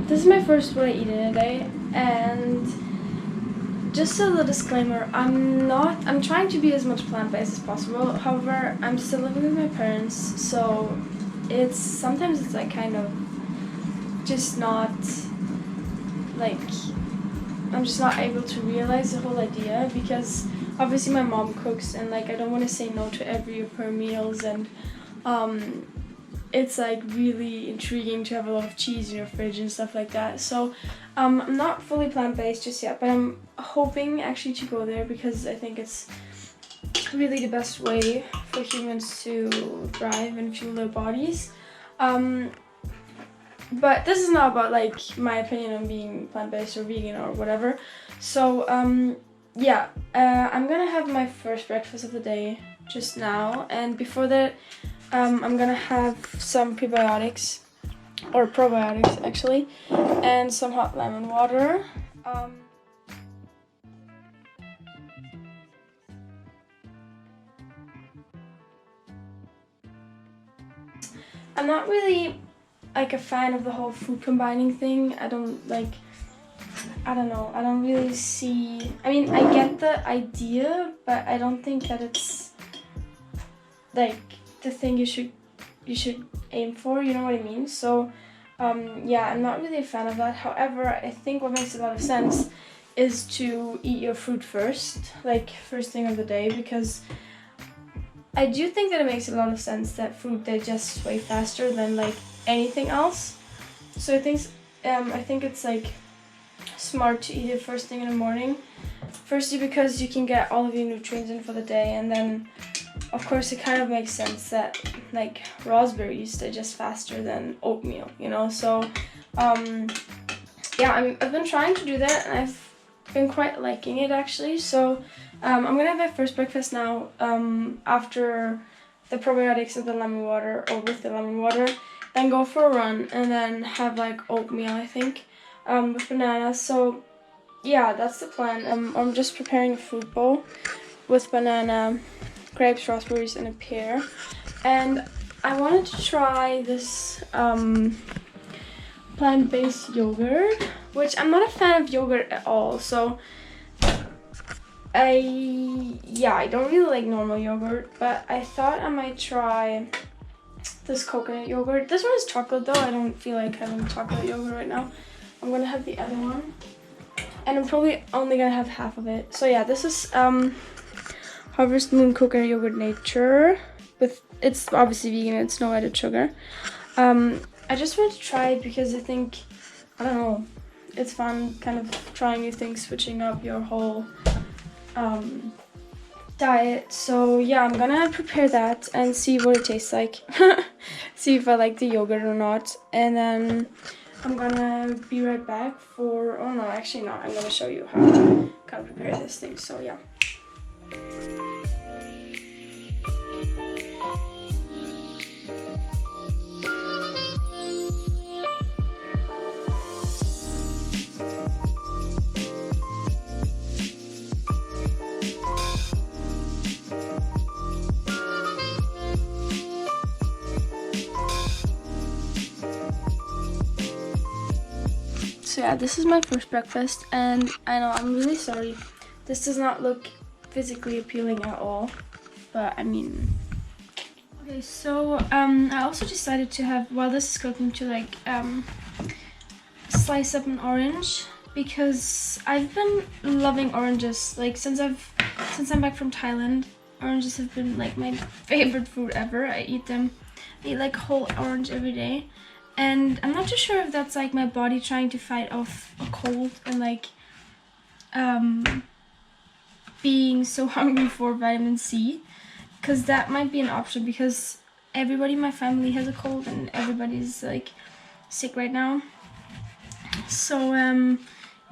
this is my first what I eat in a day, and just a little disclaimer, I'm trying to be as much plant-based as possible. However, I'm still living with my parents, so sometimes it's like kind of just not, like, I'm just not able to realize the whole idea, because obviously my mom cooks, and like I don't want to say no to every of her meals, and it's like really intriguing to have a lot of cheese in your fridge and stuff like that. So I'm not fully plant-based just yet, but I'm hoping actually to go there, because I think it's really the best way for humans to thrive and fuel their bodies. But this is not about like my opinion on being plant-based or vegan or whatever. So yeah, I'm gonna have my first breakfast of the day just now, and before that I'm gonna have some prebiotics, or probiotics actually, and some hot lemon water. I'm not really like a fan of the whole food combining thing. I don't know, I don't really see, I mean, I get the idea, but I don't think that it's like the thing you should aim for, you know what I mean? So yeah, I'm not really a fan of that. However, I think what makes a lot of sense is to eat your fruit first, like first thing of the day, because I do think that it makes a lot of sense that fruit digests way faster than like anything else. So I think it's like smart to eat it first thing in the morning. Firstly, because you can get all of your nutrients in for the day, and then of course it kind of makes sense that like raspberries digest faster than oatmeal, you know. So yeah, I've been trying to do that, and I've been quite liking it actually. So I'm gonna have my first breakfast now, after the probiotics and the lemon water, or with the lemon water, then go for a run, and then have like oatmeal, I think, with bananas. So yeah, that's the plan. I'm just preparing a fruit bowl with banana, grapes, raspberries, and a pear. And I wanted to try this plant-based yogurt, which I'm not a fan of yogurt at all. So I don't really like normal yogurt, but I thought I might try this coconut yogurt. This one is chocolate though. I don't feel like having chocolate yogurt right now. I'm gonna have the other one, and I'm probably only gonna have half of it. So yeah, this is Harvest Moon Coconut Yogurt Nature. It's obviously vegan, it's no added sugar. I just wanted to try it because I think, I don't know, it's fun kind of trying new things, switching up your whole diet. So yeah, I'm gonna prepare that and see what it tastes like. See if I like the yogurt or not, and then I'm gonna be right back for, oh no, actually not, I'm gonna show you how to kind of prepare this thing. So yeah. So yeah, this is my first breakfast, and I know, I'm really sorry. This does not look physically appealing at all, but I mean... Okay, so I also decided to have, while this is cooking, to like slice up an orange, because I've been loving oranges. Like since I'm back from Thailand, oranges have been like my favorite food ever. I eat like whole orange every day. And I'm not too sure if that's like my body trying to fight off a cold and like being so hungry for vitamin C, because that might be an option, because everybody in my family has a cold and everybody's like sick right now. So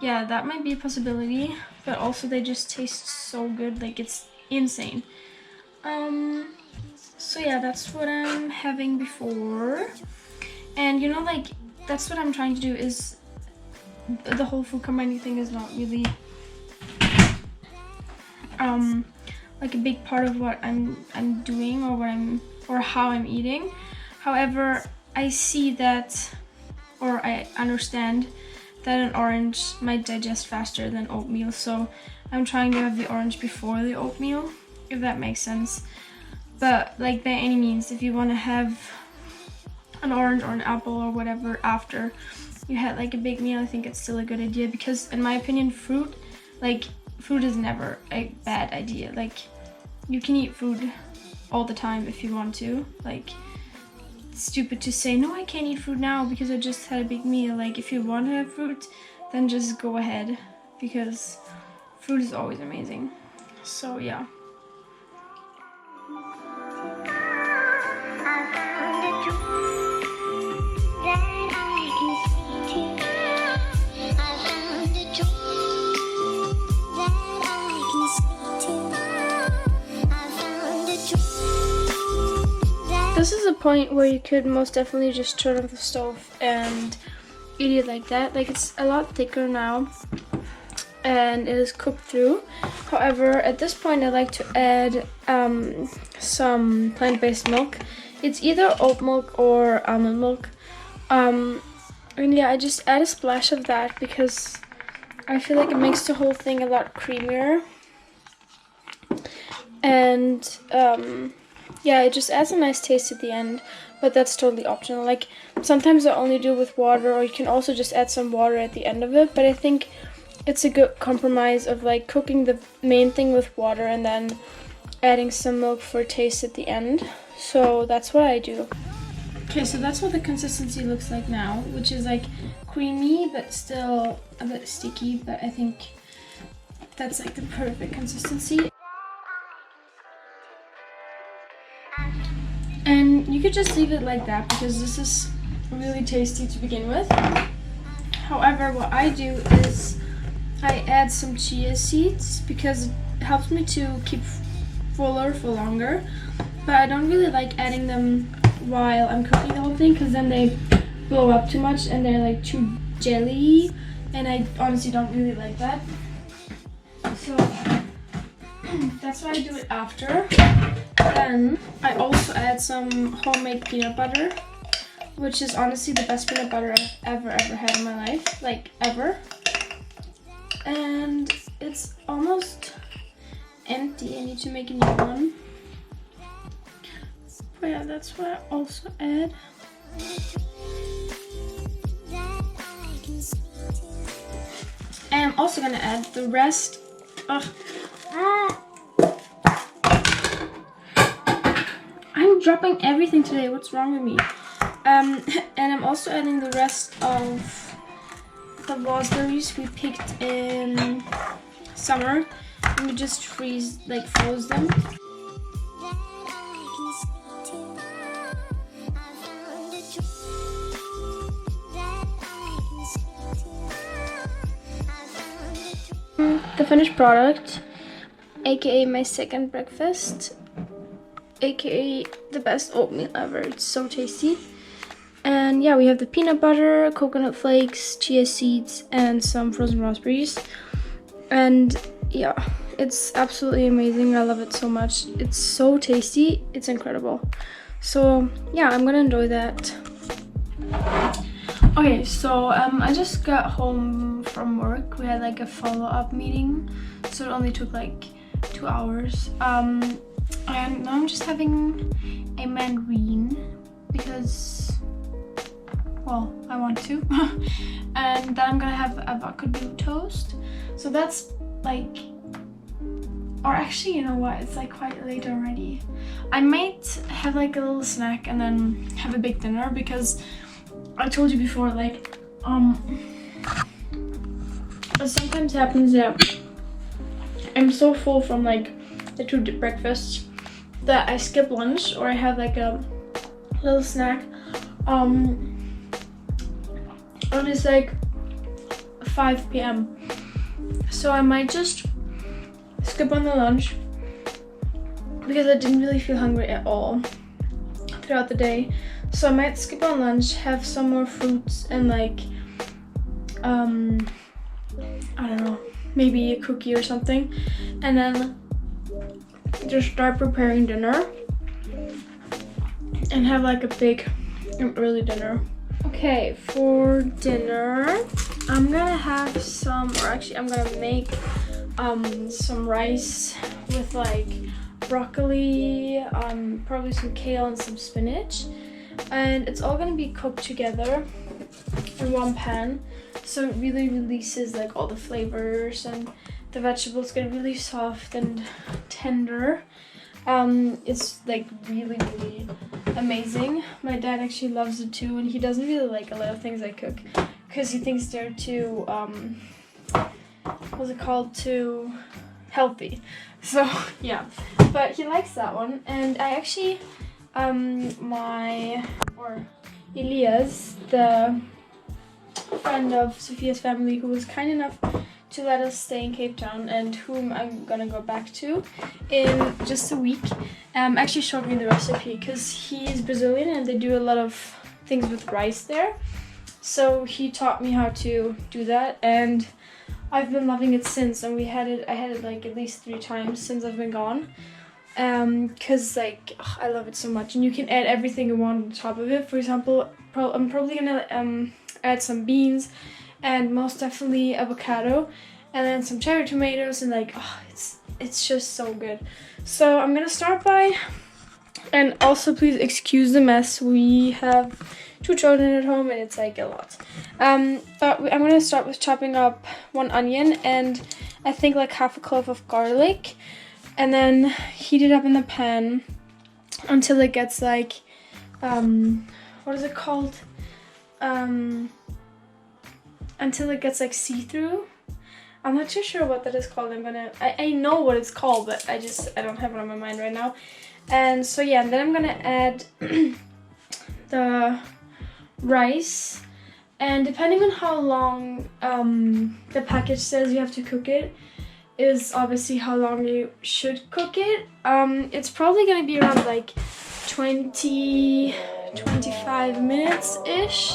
yeah, that might be a possibility, but also they just taste so good, like it's insane. So yeah, that's what I'm having before. And you know, like, that's what I'm trying to do, is the whole food combining thing is not really like a big part of what I'm doing, or how I'm eating. However, I see that, or I understand that an orange might digest faster than oatmeal, so I'm trying to have the orange before the oatmeal, if that makes sense. But like by any means, if you want to have an orange or an apple or whatever after you had like a big meal, I think it's still a good idea, because in my opinion, fruit is never a bad idea. Like, you can eat food all the time if you want to. Like, it's stupid to say, no, I can't eat fruit now because I just had a big meal. Like, if you want to have fruit, then just go ahead, because fruit is always amazing. So yeah. This is a point where you could most definitely just turn off the stove and eat it like that. Like, it's a lot thicker now and it is cooked through. However, at this point I like to add some plant-based milk. It's either oat milk or almond milk. And yeah, I just add a splash of that because I feel like it makes the whole thing a lot creamier. And yeah, it just adds a nice taste at the end, but that's totally optional. Like, sometimes I only do with water, or you can also just add some water at the end of it, but I think it's a good compromise of like cooking the main thing with water and then adding some milk for taste at the end. So that's what I do. Okay, so that's what the consistency looks like now, which is like creamy but still a bit sticky, but I think that's like the perfect consistency. And you could just leave it like that because this is really tasty to begin with. However, what I do is I add some chia seeds because it helps me to keep fuller for longer. But I don't really like adding them while I'm cooking the whole thing because then they blow up too much and they're like too jelly, and I honestly don't really like that. So that's why I do it after. Then I also add some homemade peanut butter, which is honestly the best peanut butter I've ever had in my life, like ever. And it's almost empty. I need to make a new one. But yeah, that's what I also add. And I'm also gonna add the rest. I'm dropping everything today. What's wrong with me? And I'm also adding the rest of the raspberries we picked in summer, and we just froze them. The finished product, aka my second breakfast, aka the best oatmeal ever. It's so tasty. And yeah, we have the peanut butter, coconut flakes, chia seeds, and some frozen raspberries. And yeah, it's absolutely amazing. I love it so much. It's so tasty. It's incredible. So yeah, I'm gonna enjoy that. Okay, so I just got home from work. We had like a follow-up meeting, so it only took like 2 hours. And now I'm just having a mandarin because, well, I want to. And then I'm gonna have avocado toast. So that's like, or actually, you know what? It's like quite late already. I might have like a little snack and then have a big dinner because I told you before, like, it sometimes happens that I'm so full from like the 2 breakfasts that I skip lunch, or I have like a little snack. And it's like 5 p.m. So I might just skip on the lunch because I didn't really feel hungry at all throughout the day. So I might skip on lunch, have some more fruits and like, I don't know, maybe a cookie or something, and then just start preparing dinner and have like a big and early dinner. Okay, for dinner, I'm gonna have some, or actually I'm gonna make some rice with like broccoli, probably some kale and some spinach. And it's all gonna be cooked together in one pan. So it really releases like all the flavors and the vegetables get really soft and tender. It's like really amazing. My dad actually loves it too, and he doesn't really like a lot of things I cook because he thinks they're too what's it called, too healthy. So yeah, but he likes that one. And I actually Elias, the friend of Sophia's family, who was kind enough to let us stay in Cape Town and whom I'm gonna go back to in just a week, actually showed me the recipe because he's Brazilian and they do a lot of things with rice there. So he taught me how to do that, and I've been loving it since. And I had it like at least 3 times since I've been gone, because like I love it so much. And you can add everything you want on top of it. For example, I'm probably gonna add some beans and most definitely avocado, and then some cherry tomatoes, and like it's just so good. So I'm gonna start by, and also please excuse the mess, we have 2 children at home and it's like a lot. But I'm gonna start with chopping up 1 onion and I think like half a clove of garlic, and then heat it up in the pan until it gets like what is it called? Until it gets like see-through. I'm not too sure what that is called. I know what it's called, but I don't have it on my mind right now. And so yeah, and then I'm gonna add the rice, and depending on how long the package says you have to cook it is obviously how long you should cook it. It's probably gonna be around like 20-25 minutes ish.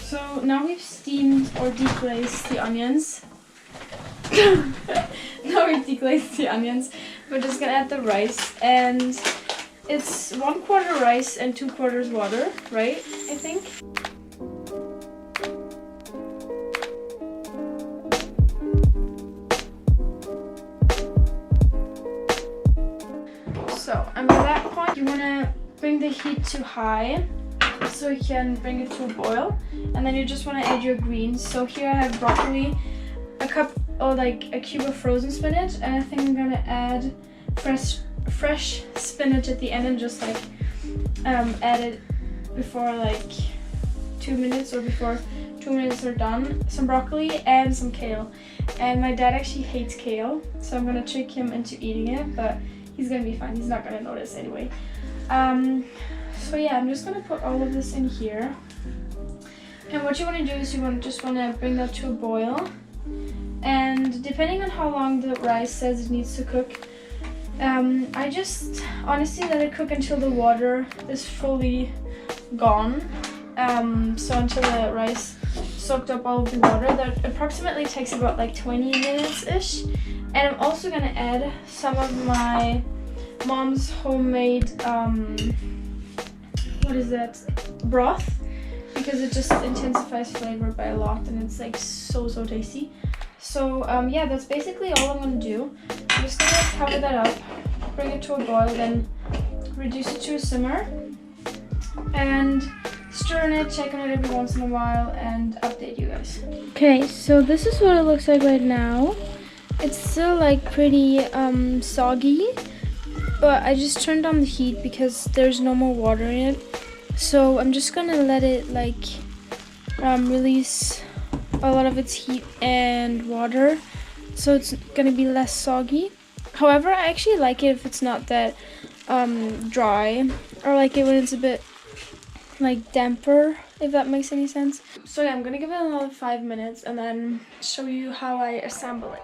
So now we've steamed or deglazed the onions. We're just gonna add the rice, and it's 1/4 rice and 2/4 water, right? I think. So, and by that point, you wanna bring the heat to high, so you can bring it to a boil, and then you just want to add your greens. So here I have broccoli, a cube of frozen spinach, and I think I'm gonna add fresh spinach at the end, and just like add it before like 2 minutes, or before 2 minutes are done. Some broccoli and some kale, and my dad actually hates kale, so I'm gonna trick him into eating it, but he's gonna be fine. He's not gonna notice anyway. So yeah, I'm just gonna put all of this in here. And what you wanna do is just wanna bring that to a boil. And depending on how long the rice says it needs to cook, I just honestly let it cook until the water is fully gone. So until the rice soaked up all of the water. That approximately takes about like 20 minutes-ish. And I'm also gonna add some of my mom's homemade broth, because it just intensifies flavor by a lot, and it's like so tasty. So yeah, that's basically all I'm gonna do. I'm just gonna cover that up, bring it to a boil, then reduce it to a simmer, and stir in it, check on it every once in a while, and update you guys. Okay, so this is what it looks like right now. It's still like pretty soggy, but I just turned on the heat because there's no more water in it. So I'm just gonna let it like release a lot of its heat and water, so it's gonna be less soggy. However, I actually like it if it's not that dry, or like it when it's a bit like damper, if that makes any sense. So yeah, I'm gonna give it another 5 minutes and then show you how I assemble it.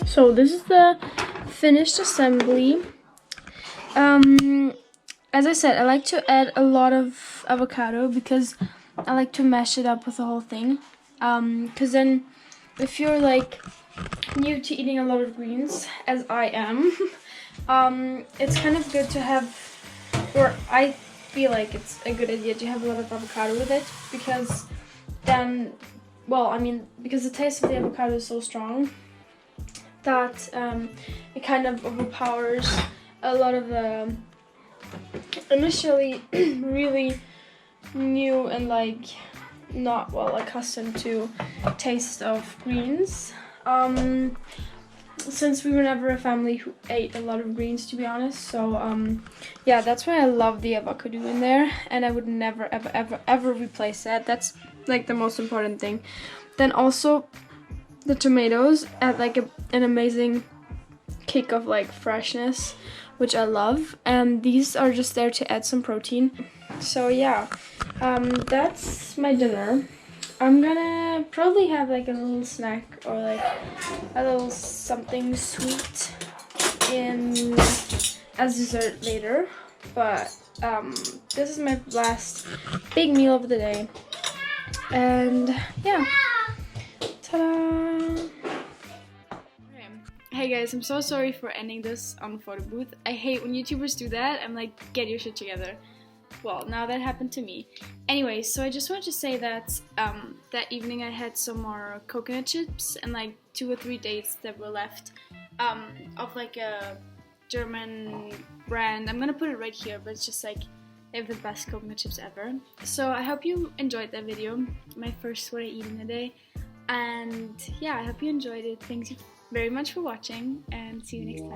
So this is the finished assembly. As I said, I like to add a lot of avocado because I like to mash it up with the whole thing. Because then if you're like new to eating a lot of greens, as I am, it's kind of good to have, or I feel like it's a good idea to have a lot of avocado with it, because then, well, I mean, because the taste of the avocado is so strong that it kind of overpowers a lot of the initially really new and like not well accustomed to taste of greens. Since we were never a family who ate a lot of greens, to be honest, so yeah, that's why I love the avocado in there, and I would never ever replace that. That's like the most important thing. Then also the tomatoes add like an amazing kick of like freshness, which I love, and these are just there to add some protein. So yeah, that's my dinner. I'm gonna probably have like a little snack or like a little something sweet in as dessert later, but this is my last big meal of the day, and yeah, ta-da! Hey guys, I'm so sorry for ending this on the photo booth. I hate when YouTubers do that. I'm like, get your shit together. Well, now that happened to me. Anyway, so I just wanted to say that that evening I had some more coconut chips and like 2 or 3 dates that were left of like a German brand. I'm gonna put it right here, but it's just like they have the best coconut chips ever. So I hope you enjoyed that video, my first what I eat in a day. And yeah, I hope you enjoyed it. Thanks very much for watching, and see you next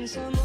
time.